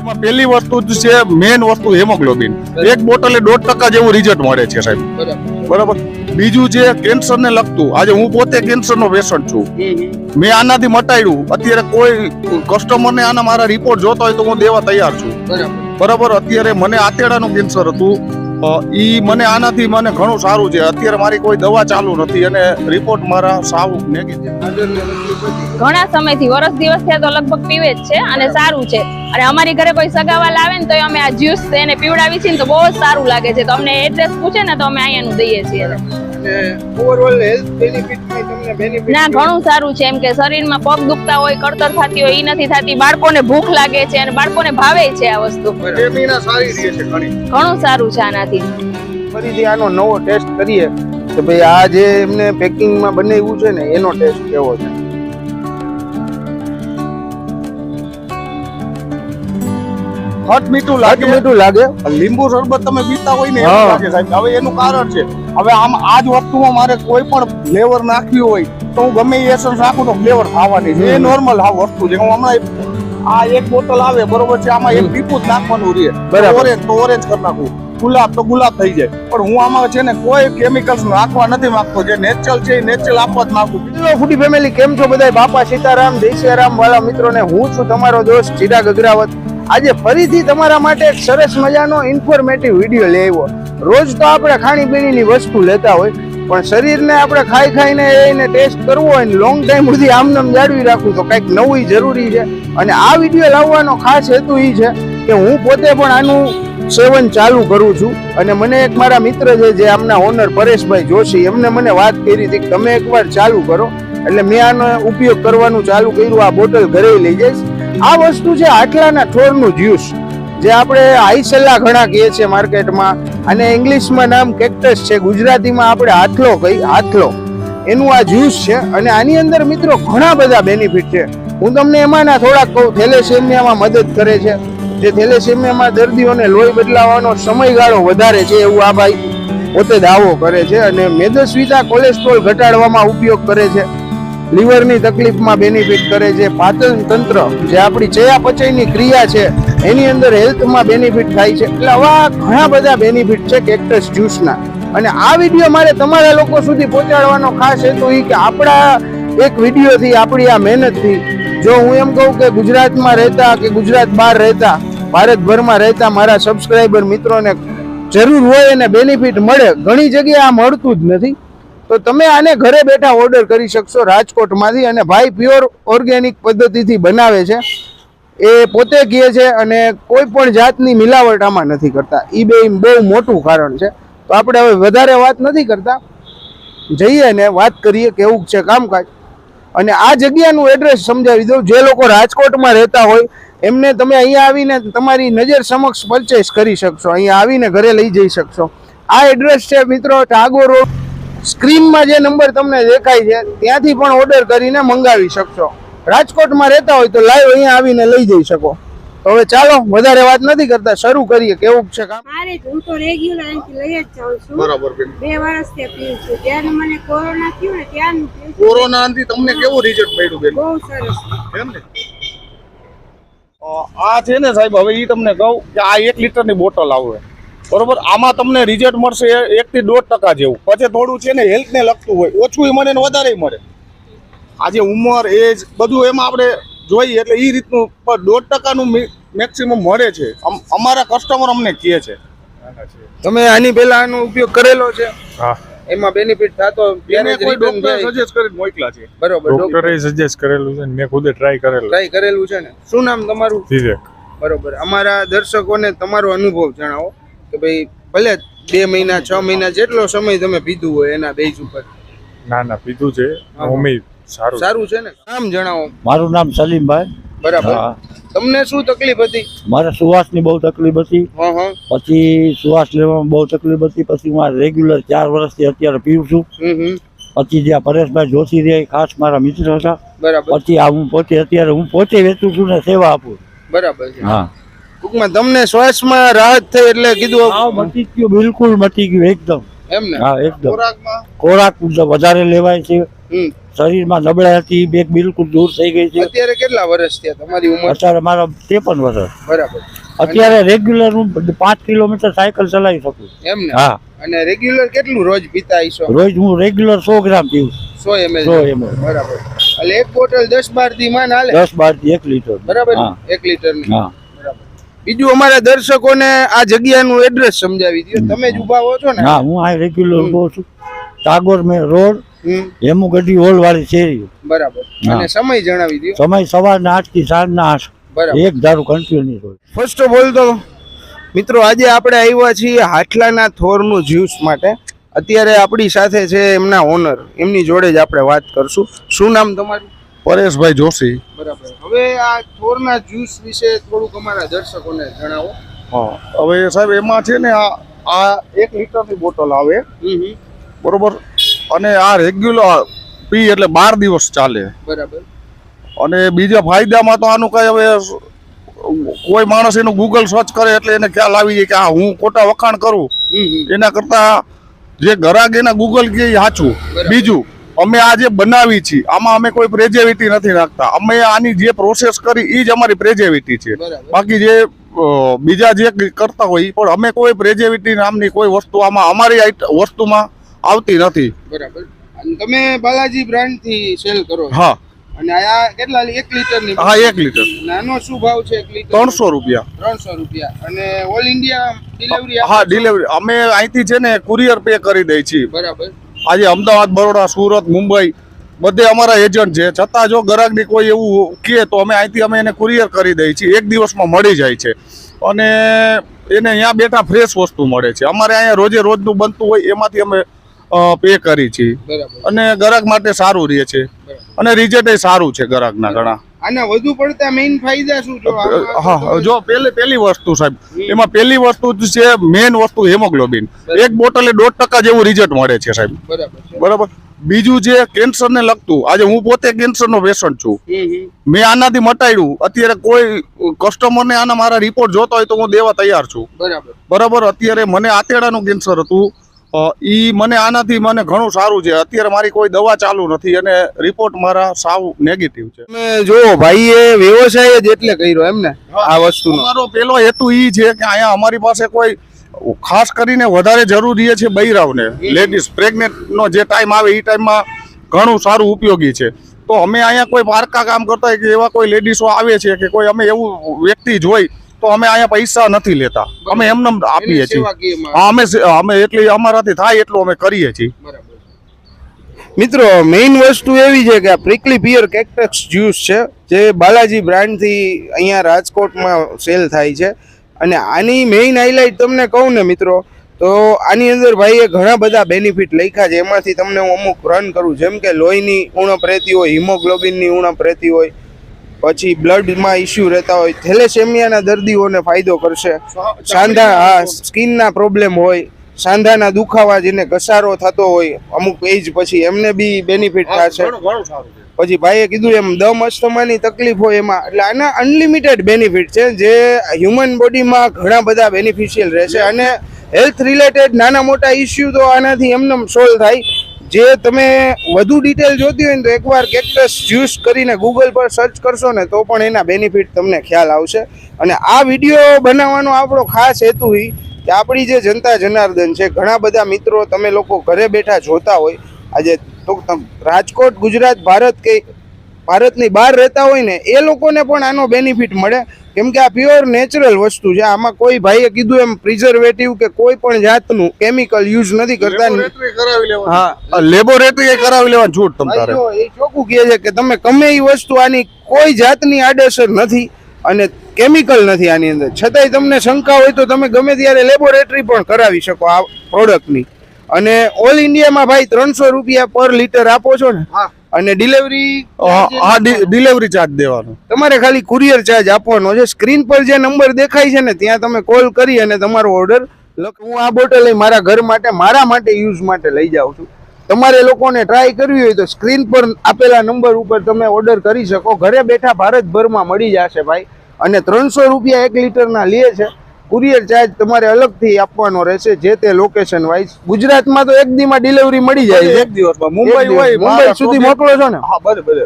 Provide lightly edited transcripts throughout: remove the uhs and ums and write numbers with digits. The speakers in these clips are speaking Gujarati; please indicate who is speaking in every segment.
Speaker 1: માં પહેલી વસ્તુ છે મેઇન વસ્તુ હેમોગ્લોબિન. એક બોટલે 1% જેવું રિઝલ્ટ મળે છે સાહેબ. બરાબર. બીજું છે કેન્સર ને લગતું. આજે હું પોતે કેન્સર નો પેશન્ટ છું. મેં આનાથી મટાડ્યું. અત્યારે કોઈ કસ્ટમર ને આના મારા રિપોર્ટ જોતો હોય તો હું દેવા તૈયાર છું. બરાબર. અત્યારે મને આંતરડાનું કેન્સર હતું. ઈ મને આનાથી મને ઘણું સારું છે. અત્યારે મારી કોઈ દવા ચાલુ નથી અને રિપોર્ટ મારા સાવ નેગેટિવ.
Speaker 2: ઘણા સમયથી વર્ષ દિવસ થયા તો લગભગ પીવે જ છે અને સારું છે. અને અમારી ઘરે કોઈ સગાવાલા આવે ને તો અમે આ જ્યુસ એને પીવડાવી છે ને તો બહુ જ સારું લાગે છે. તો અમને એડ્રેસ પૂછે ને તો અમે અહીંયાનું દઈએ છીએ.
Speaker 3: ઓવરઓલ હેલ્થ બેનિફિટમાં તમને બેનિફિટ
Speaker 2: ના ઘણું સારું છે. એમ કે શરીરમાં પગ દુખતા હોય, કળતર થતી હોય, ઈ નથી થતી. બાળકોને ભૂખ લાગે છે અને બાળકોને ભાવે છે આ વસ્તુ.
Speaker 1: સ્ટેમિના સારી રહે છે ઘણી.
Speaker 2: ઘણું સારું છે આનાથી.
Speaker 3: ફરીથી આનો નવો ટેસ્ટ કરીએ કે ભાઈ આ જે એમને પેકિંગમાં બનાવ્યું છે ને એનો ટેસ્ટ કેવો છે.
Speaker 1: ખટ મીઠું લાગે. લીંબુ શરબત તમે પીતા હોય ને એવું લાગે સાહેબ. હવે એનું કારણ છે હવે આમ આ જ વસ્તુમાં મારે કોઈ પણ ફ્લેવર નાખ્યું હોય તો હું ગમે એ એસન્સ નાખું તો ફ્લેવર ખાવાની છે. એ નોર્મલ આ વસ્તુ છે. હું હમણાં આ એક બોટલ આવે બરોબર છે, આમાં એક ટીપું જ નાખવાનું રહે. ઓરેન્જ તો ઓરેન્જ કરી નાખું, ગુલાબ તો ગુલાબ થઈ જાય. પણ હું આમાં છે ને કોઈ કેમિકલ્સ નાખવા નથી માંગતો. જે નેચરલ છે એ નેચરલ આપવા જ માંગુ.
Speaker 3: ફૂડી ફેમિલી કેમ છો બધા? બાપા સીતારામ જય સિયારામ વાલા મિત્રોને હું છું તમારો દોસ્ત ચિરાગ અગ્રાવત. આજે ફરીથી તમારા માટે એક સરસ મજાનો ઇન્ફોર્મેટિવ વિડીયો લઈ આવ્યો. રોજ તો આપણે ખાણીપીણીની વસ્તુ લેતા હોય પણ શરીરને આપણે ખાઈને એને ટેસ્ટ કરવો હોય ને લોંગ ટાઈમ સુધી આમનામ જાળવી રાખવું તો કંઈક નવું જરૂરી છે. અને આ વિડીયો લાવવાનો ખાસ હેતુ એ છે કે હું પોતે પણ આનું સેવન ચાલુ કરું છું. અને મને એક મારા મિત્ર છે જે આમના ઓનર પરેશભાઈ જોશી, એમને મને વાત કરી હતી કે તમે એકવાર ચાલુ કરો. એટલે મેં આનો ઉપયોગ કરવાનું ચાલુ કર્યું. આ બોટલ ઘરે લઈ જઈશ. આ વસ્તુ છે આટલાના છોડનું જ્યુસ, જે આપણે આઈસેલા ઘણા કહીએ છીએ માર્કેટમાં, અને ઇંગ્લિશમાં નામ કેક્ટસ છે, ગુજરાતીમાં આપણે આથલો કહી, આથલો. એનું આ જ્યુસ છે અને આની અંદર મિત્રો ઘણા બધા બેનિફિટ છે. હું તમને એમાંના થોડાક કહું. થેલેસેમિયામાં મદદ કરે છે. જે થેલેસેમિયામાં દર્દીઓને લોહી બદલાવાનો સમયગાળો વધારે છે એવું આ ભાઈ પોતે દાવો કરે છે. અને મેદસ્વીતા કોલેસ્ટ્રોલ ઘટાડવામાં ઉપયોગ કરે છે. લીવરની તકલીફમાં બેનિફિટ કરે છે. પાચન તંત્ર જે આપણી ચયાપચયની ક્રિયા છે એની અંદર હેલ્થમાં બેનિફિટ થાય છે. એટલે આવા ઘણા બધા બેનિફિટ છે કેક્ટસ જ્યુસના. અને આ વિડીયો મારે તમારા લોકો સુધી પહોંચાડવાનો ખાસ હેતુ એ કે આપણા એક વિડીયોથી, આપણી આ મહેનતથી, જો હું એમ કહું કે ગુજરાતમાં રહેતા કે ગુજરાત બહાર રહેતા, ભારતભરમાં રહેતા મારા સબસ્ક્રાઈબર મિત્રોને જરૂર હોય અને બેનિફિટ મળે, ઘણી જગ્યાએ આ મળતું જ નથી, તો તમે આને ઘરે બેઠા ઓર્ડર કરી શકશો રાજકોટમાંથી. અને ભાઈ પ્યોર ઓર્ગેનિક પદ્ધતિથી બનાવે છે, એ પોતે કહે છે, અને કોઈ પણ જાતની મિલાવટ આમાં નથી કરતા. એ બે બહુ મોટું કારણ છે. તો આપણે હવે વધારે વાત નથી કરતા, જઈએ ને વાત કરીએ કેવું છે કામકાજ. અને આ જગ્યાનું એડ્રેસ સમજાવી દઉં. જે લોકો રાજકોટમાં રહેતા હોય એમને તમે અહીંયા આવીને તમારી નજર સમક્ષ પરચેસ કરી શકશો. અહીંયા આવીને ઘરે લઈ જઈ શકશો. આ એડ્રેસ છે મિત્રો ટાગોર રોડ. સ્ક્રીનમાં જે નંબર તમને દેખાય છે ત્યાંથી પણ ઓર્ડર કરીને મંગાવી શકશો. રાજકોટમાં રહેતા હોય તો લાઈવ અહીંયા આવીને લઈ જઈ શકો. તો હવે ચાલો વધારે વાત નથી કરતા, શરૂ કરીએ કેવું છે કામ.
Speaker 4: મારે હું તો રેગ્યુલર અહીંથી લઈ જ જાઉં છું.
Speaker 1: બરાબર.
Speaker 4: 2 વર્ષથી પીઉં છું. જ્યારે મને કોરોના થયું ને ત્યારનું પીઉં છું.
Speaker 1: કોરોનાથી તમને કેવું રિઝલ્ટ મળ્યું બેન?
Speaker 4: બહુ સરસ.
Speaker 1: એમ ને આ છે ને સાહેબ, હવે એ તમને કહું કે આ 1 લીટરની બોટલ આવે બરોબર. આમાં તમને રિઝલ્ટ મળશે 1 થી 1.5% જેવું. પછી થોડું છે ને હેલ્થને લગતું હોય, ઓછું મળે ને વધારે મળે. આજે ઉંમર, એજ બધું એમાં આપણે જોઈએ એટલે એ રીતનું 1.5%નું મેક્સિમમ મળે છે. અમારા કસ્ટમર અમને કહે છે.
Speaker 3: તમે આની પહેલા આનો ઉપયોગ કરેલો છે?
Speaker 5: હા.
Speaker 3: એમાં બેનિફિટ થતો?
Speaker 1: એને કોઈ ડોક્ટર સજેસ્ટ કરીને મોકલા છે.
Speaker 3: બરોબર.
Speaker 5: ડોક્ટરે સજેસ્ટ કરેલું છે ને મેં ખુદે ટ્રાય કરેલું
Speaker 3: છે ને. શું નામ તમારું?
Speaker 5: વિવેક.
Speaker 3: બરોબર. અમારા દર્શકોને તમારો અનુભવ જણાવો કે ભાઈ ભલે 2 મહિના 6 મહિના જેટલો સમય તમે પીધું હોય એના બેઝ ઉપર.
Speaker 5: ના પીધું છે. ઉમેદ સારું
Speaker 3: છે ને. નામ જણાવો.
Speaker 6: મારું નામ સલીમભાઈ.
Speaker 3: બરાબર. તમને શું તકલીફ હતી?
Speaker 6: મારે સુવાસની બહુ તકલીફ હતી. પછી સુવાસ લેવામાં બહુ તકલીફ હતી. પછી હું રેગ્યુલર 4 વર્ષથી અત્યારે પીવું છું. પછી જ્યાં પરેશભાઈ જોશી રહ્યા ખાસ મારા મિત્ર હતા.
Speaker 3: બરાબર.
Speaker 6: પછી આ હું પોતે વેચું છું ને સેવા આપું.
Speaker 3: બરાબર છે.
Speaker 6: હા.
Speaker 3: ટૂંકમાં તમને શ્વાસમાં રાહત થઈ એટલે કીધું
Speaker 6: મટી ગયું, બિલકુલ મટી ગયું એકદમ.
Speaker 3: એમ ને?
Speaker 6: હા એકદમ. ખોરાક વધારે લેવાય છે. શરીરમાં નબળાઈ હતી બેગ બિલકુલ દૂર થઈ ગઈ છે.
Speaker 3: અત્યારે કેટલા વર્ષ થયા તમારી ઉંમર?
Speaker 6: અત્યારે મારા 53 વર્ષ.
Speaker 3: બરાબર.
Speaker 6: અત્યારે રેગ્યુલર હું 5 કિલોમીટર સાયકલ ચલાવી શકું.
Speaker 3: એમ ને?
Speaker 6: હા.
Speaker 3: અને રેગ્યુલર કેટલું રોજ પીતા હશો?
Speaker 6: રોજ હું રેગ્યુલર 100 ગ્રામ પીવું.
Speaker 3: 100 ml.
Speaker 6: 100 ml.
Speaker 3: બરાબર. એટલે એક બોટલ 10-12 દી માં હાલે?
Speaker 6: 10-12 થી 1 લીટર.
Speaker 3: બરાબર.
Speaker 6: હા.
Speaker 3: 1 લીટર ની.
Speaker 6: હા.
Speaker 3: બીજું અમારા દર્શકોને આ જગ્યાનું એડ્રેસ સમજાવી દો. તમે જ ઉભા હો છો ને?
Speaker 6: હા, હું આ રેગ્યુલર ઉભો છું. ટાગોર મેં રોડ, હેમુગઢી હોલ વાળી શેરી.
Speaker 3: બરાબર. અને સમય જણાવી દો.
Speaker 6: સમય સવારના 8 થી સાંજના 8.
Speaker 3: બરાબર.
Speaker 6: એક ધારું કન્ટિન્યુ હોય.
Speaker 3: ફર્સ્ટ ઓફ ઓલ તો મિત્રો આજે આપણે આવ્યા છીએ હાટલાના થોરનું જ્યુસ માટે. અત્યારે આપણી સાથે છે એમના ઓનર, એમની જોડે જ આપણે વાત કરશું. શું નામ તમારું?
Speaker 1: પરેશભાઈ જોશી.
Speaker 3: બરાબર. હવે આ થોરના જ્યુસ વિશે થોડુંક અમારા દર્શકોને જણાવો.
Speaker 1: હા, હવે સાહેબ એમાં છે ને આ 1 લીટરની બોટલ આવે, બરોબર, અને આ રેગ્યુલર પી એટલે 12 દિવસ ચાલે.
Speaker 3: બરાબર.
Speaker 1: અને બીજા ફાયદામાં તો આનું કઈ હવે કોઈ માણસ એનું ગૂગલ સર્ચ કરે એટલે એને ખ્યાલ આવી જાય કે આ હું ખોટા વખાણ કરું એના કરતા જે ગ્રાહક એના ગૂગલ કે સાચું. બીજું, અમે આ જે બનાવી છીએ આમાં અમે કોઈ પ્રેઝર્વેટિવ નથી નાખતા. અમે આની જે પ્રોસેસ કરી એ જ અમારી પ્રેઝર્વેટિવ છે. બાકી જે બીજા જે કરતા હોય પણ અમે કોઈ પ્રેઝર્વેટિવ નામની કોઈ વસ્તુ આમાં અમારી વસ્તુમાં આવતી નથી.
Speaker 3: બરાબર. અને તમે બાલાજી બ્રાન્ડ થી સેલ કરો?
Speaker 1: હા.
Speaker 3: અને આ કેટલા 1 લીટર ની?
Speaker 1: હા, 1 લીટર.
Speaker 3: નાનો શું ભાવ છે 1 લીટર?
Speaker 1: 300 રૂપિયા.
Speaker 3: 300 રૂપિયા. અને ઓલ ઇન્ડિયા ડિલિવરી?
Speaker 1: હા, ડિલિવરી અમે અહીંથી છે ને કુરિયર પે કરી દઈએ છીએ.
Speaker 3: બરાબર.
Speaker 1: આજે અમદાવાદ, બરોડા, સુરત, મુંબઈ બધે અમારા એજન્ટ છે. છતાં જો ગ્રાહકની કોઈ એવું કહે તો અમે અહીંથી અમે એને કુરિયર કરી દઈએ છીએ. 1 દિવસમાં મળી જાય છે અને એને અહીંયા બેઠા ફ્રેશ વસ્તુ મળે છે. અમારે અહીંયા રોજે રોજનું બનતું હોય એમાંથી અમે પે કરી છીએ. અને ગ્રાહક માટે સારું રહે છે અને રિઝલ્ટ સારું છે ગ્રાહકના ઘણા.
Speaker 3: આના વધુ પડતા મેઇન ફાયદા શું છે?
Speaker 1: હા, જો પહેલી વસ્તુ સાહેબ, એમાં પહેલી વસ્તુ છે મેઇન વસ્તુ હેમોગ્લોબિન. 1 બોટલે 1.5% જેવું રિઝલ્ટ મળે છે સાહેબ. બરાબર. બીજું છે કેન્સરને લગતું. આજે હું પોતે કેન્સરનો પેશન્ટ છું. મેં આનાથી મટાડ્યું. અત્યારે કોઈ કસ્ટમરને આના મારા રિપોર્ટ જોતો હોય તો હું દેવા તૈયાર છું. બરાબર. અત્યારે મને આંતરડાનું કેન્સર હતું, ઈ મને આનાથી મને ઘણું સારું છે. અત્યારે મારી કોઈ દવા ચાલુ નથી અને રિપોર્ટ મારા સાવ નેગેટિવ છે.
Speaker 3: તમે જો ભાઈએ વ્યવસાય જ એટલે કર્યો એમ ને આ વસ્તુનો?
Speaker 1: અમારો પેલો હેતુ ઈ છે કે અહીંયા અમારી પાસે કોઈ ખાસ કરીને વધારે જરૂરી છે બૈરાવને, લેડીઝ પ્રેગ્નેન્ટ નો જે ટાઈમ આવે એ ટાઈમમાં ઘણું સારું ઉપયોગી છે. તો અમે અહીંયા કોઈ પારકા કામ કરતા હોય કે એવા કોઈ લેડીઝો આવે છે કે કોઈ અમે એવું વ્યક્તિ જોઈ તો અમે અહીંયા પૈસા નથી લેતા. અમે એમને આપીએ છીએ. અમે એટલી અમારાથી થાય એટલું અમે કરીએ છીએ.
Speaker 3: મિત્રો મેઇન વસ્તુ એવી છે કે આ પ્રિકલી પિયર કેક્ટસ જ્યુસ છે જે બાલાજી બ્રાન્ડથી અહીંયા રાજકોટમાં સેલ થાય છે. અને આની મેઇન હાઇલાઇટ તમને કહું ને મિત્રો તો આની અંદર ભાઈએ ઘણા બધા બેનિફિટ લખ્યા છે. એમાંથી તમને હું અમુક રન કરું. જેમ કે લોહીની ઉણપ રહેતી હોય, હિમોગ્લોબિનની ઉણપ રહેતી હોય, પછી બ્લડમાં ઇસ્યુ રહેતા હોય, થેલેસેમિયાના દર્દીઓને ફાયદો કરશે. સાંધા સ્કિનના પ્રોબ્લેમ હોય, સાંધાના દુખાવા જેને ઘસારો થતો હોય અમુક એજ પછી એમને બી બેનિફિટ થશે. પછી ભાઈએ કીધું એમ દમ અસ્થમાની તકલીફ હોય એમાં, એટલે આના અનલિમિટેડ બેનિફિટ છે જે હ્યુમન બોડીમાં ઘણા બધા બેનિફિશિયલ રહેશે. અને હેલ્થ રિલેટેડ નાના મોટા ઇસ્યુ તો આનાથી એમને સોલ્વ થાય. જે તમે વધુ ડિટેલ જોતી હોય ને તો એકવાર કેક્ટસ જ્યુસ કરીને ગૂગલ પર સર્ચ કરશો ને તો પણ એના બેનિફિટ તમને ખ્યાલ આવશે. અને આ વિડીયો બનાવવાનો આપણો ખાસ હેતુ કે આપણી જે જનતા જનાર્દન છે, ઘણા બધા મિત્રો તમે લોકો ઘરે બેઠા જોતા હોય, આજે તો રાજકોટ, ગુજરાત, ભારત કે ભારતની બહાર રહેતા હોય ને એ લોકોને પણ આનો બેનિફિટ મળે. કેમ કે આ પ્યોર નેચરલ વસ્તુ છે. આમાં કોઈ ભાઈએ કીધું એમ પ્રિઝર્વેટિવ કે કોઈ પણ જાતનું કેમિકલ યુઝ નથી કરતા.
Speaker 1: હા, લેબોરેટરી કરાવી લેવાનું છૂટ તમારે.
Speaker 3: એ ચોખ્ખું કહે છે કે તમે ગમે એ વસ્તુ આની કોઈ જાતની આડઅસર નથી અને કેમિકલ નથી આની અંદર. છતાંય તમને શંકા હોય તો તમે ગમે ત્યારે લેબોરેટરી પણ કરાવી શકો આ પ્રોડક્ટની. અને ઓલ ઇન્ડિયામાં ભાઈ 300 રૂપિયા પર લીટર આપો છો ને, અને ડિલિવરી
Speaker 1: ડિલિવરી ચાર્જ દેવાનો.
Speaker 3: તમારે ખાલી કુરિયર ચાર્જ આપવાનો છે. સ્ક્રીન પર જે નંબર દેખાય છે ને ત્યાં તમે કોલ કરી અને તમારો ઓર્ડર હું આ બોટલ મારા ઘર માટે, મારા માટે યુઝ માટે લઈ જાઉં છું. તમારે લોકોને ટ્રાય કરવી હોય તો સ્ક્રીન પર આપેલા નંબર ઉપર તમે ઓર્ડર કરી શકો. ઘરે બેઠા ભારતભરમાં મળી જશે ભાઈ. અને 300 રૂપિયા 1 લીટરના લે છે. કુરિયર ચાર્જ તમારે અલગથી આપવાનો રહેશે જે તે લોકેશન વાઇઝ. ગુજરાતમાં તો એક દીમાં ડિલિવરી મળી જાય છે.
Speaker 1: એક દિવસમાં મુંબઈ હોય
Speaker 3: મુંબઈ સુધી મોકલો છો ને?
Speaker 1: હા બરાબર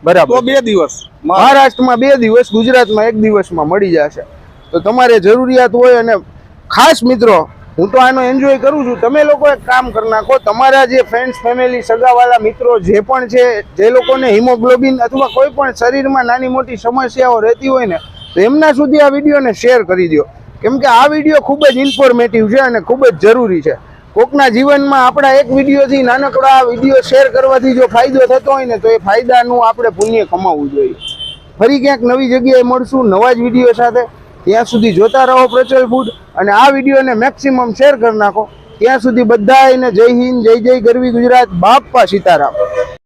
Speaker 3: બરાબર.
Speaker 1: તો 2 દિવસ
Speaker 3: મહારાષ્ટ્રમાં 2 દિવસ, ગુજરાતમાં 1 દિવસમાં મળી જશે. તો તમારે જરૂરિયાત હોય અને ખાસ મિત્રો હું તો આનો એન્જોય કરું છું. તમે લોકો એક કામ કરી નાખો, તમારા જે ફ્રેન્ડ્સ ફેમિલી સગાવાલા મિત્રો જે પણ છે, જે લોકોને હિમોગ્લોબિન અથવા કોઈ પણ શરીરમાં નાની મોટી સમસ્યાઓ રહેતી હોય ને, તો એમના સુધી આ વિડીયોને શેર કરી દો. કેમ કે આ વિડીયો ખૂબ જ ઇન્ફોર્મેટિવ છે અને ખૂબ જ જરૂરી છે. કોકના જીવનમાં આપણા એક વિડીયોથી, નાનકડા વિડીયો શેર કરવાથી જો ફાયદો થતો હોય ને, તો એ ફાયદાનું આપણે પુણ્ય કમાવવું જોઈએ. ફરી ક્યાંક નવી જગ્યાએ મળશું નવા જ વિડીયો સાથે. ત્યાં સુધી જોતા રહો પ્રચલ ફૂડ અને આ વિડીયોને મેક્સિમમ શેર કરી નાખો. ત્યાં સુધી બધાને જય હિન્દ, જય જય ગરવી ગુજરાત, બાપા સીતારામ.